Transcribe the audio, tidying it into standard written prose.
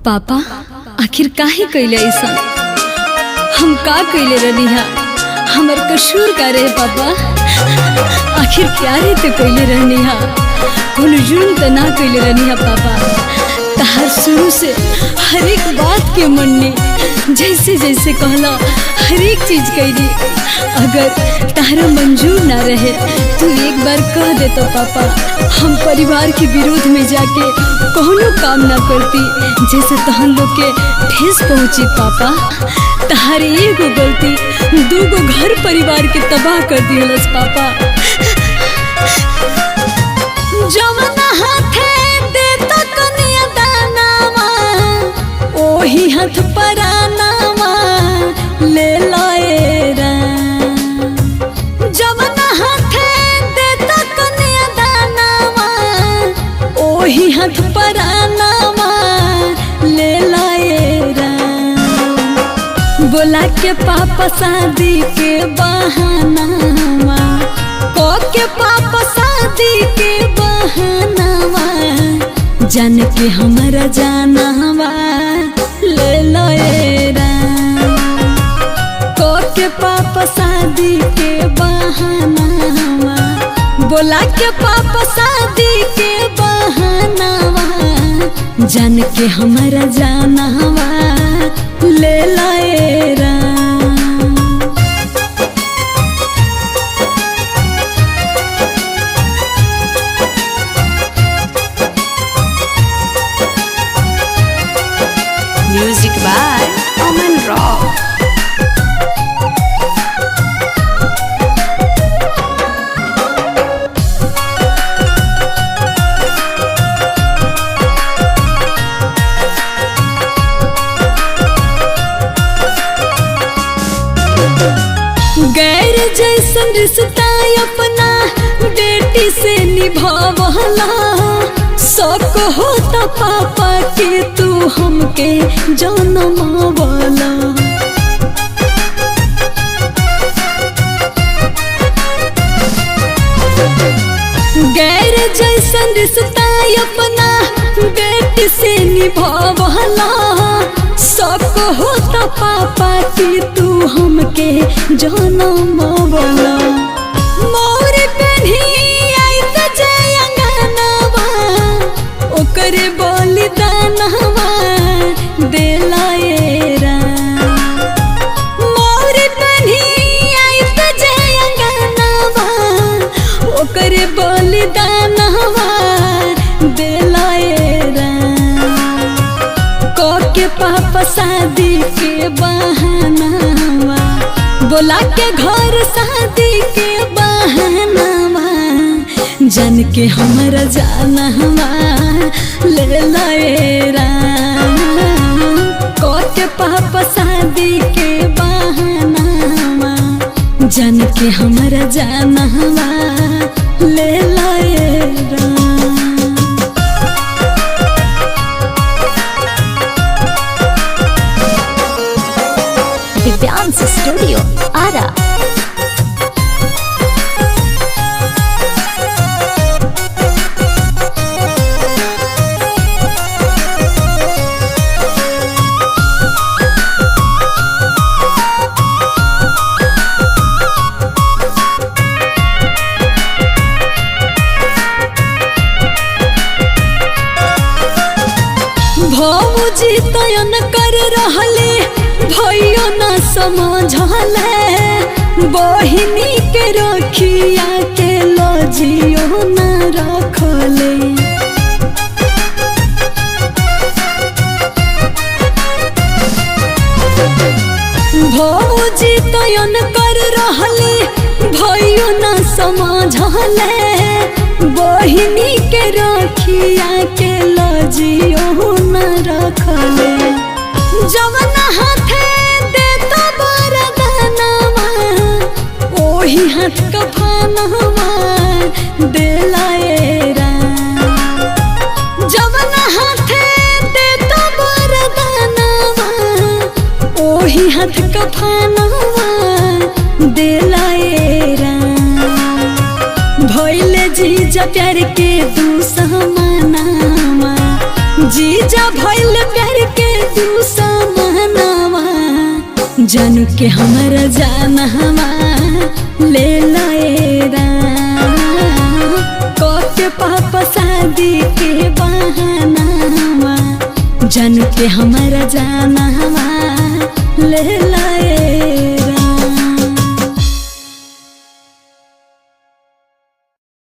पापा आखिर काहे कैले ऐसा? हम का कैले रहनी हा? हमर कसूर का रहे पापा? आखिर प्यारे तो कैले रहनी हा, कोनो जुर्म तो ना कैले रहनी हा पापा। तहार शुरू से हर एक बात के मन में जैसे जैसे कहला हर एक चीज कैली। अगर तारा मंजूर ना रहे तू एक बार कह दे तो पापा, हम परिवार के विरोध में जाके कोनो काम ना करती जैसे तहन लोग के ठेस पहुंची पापा। तहारे एगो गलती दूगो घर परिवार के तबाह कर दिहलस पापा। जवना हाथे दे तो कनिया दानावा, ओही हाथ परानावा ले लाए रा। जवना हाथे दे तो कनिया दानावा, ओही हाथ परानावा ले लाए रा। बोला के पापा शादी के बहानावा, को के पापा शादी के बहानावा, जान के हमारा जानवा ले लोए रा। को के पापा शादी के बहानावा, बोला के पापा शादी के बहानावा, जान के हमारा जानवा ले लाए रा। Music by Aman Rock. गैर जैसन रिश्ता अपना बेटी से निभावला, शौक होता पापा के तू हमके जनमावला। गैर जैसन रिश्ता अपना बेटी से निभावला, शौक होता पापा के तू हमके जनमावला। मोर पेन्ही आई त जय अंगनावा, ओकरे बलिदानवा देलाए रा। मोर पेन्ही आई त जय अंगनावा, ओकरे बलिदानवा देलाए रा। को के पापा शादी के बहानावा, बोला के घर शादी के बहानावा, जान के हमारा जानवा ले लाए रा। को के पापा शादी के बहानावा, जान के हमारा जानवा ले लाए रा। Dance Studio Ara. भौजी तयन कर रहले भैया न समझले, बहिनी के रखिया के लजियो न रखले। भौजी तयन कर रहले भैया न समझले, बहिनी के रखिया के लजियो न रखले। जवना हाथे दे तो बरदानवा, ओही हाथ कफनवा देलाए रा। जवना हाथे दे तो बरदानवा, ओही हाथ कफनवा देलाए रा। भइले जीजा प्यार के तू समानावा, जी पूजा भइल प्यार के दुश्मनवा जानू के हमारा जानवा ले लएरा कोके पापा शादी के बहानावा जानू के हमारा जानवा ले ला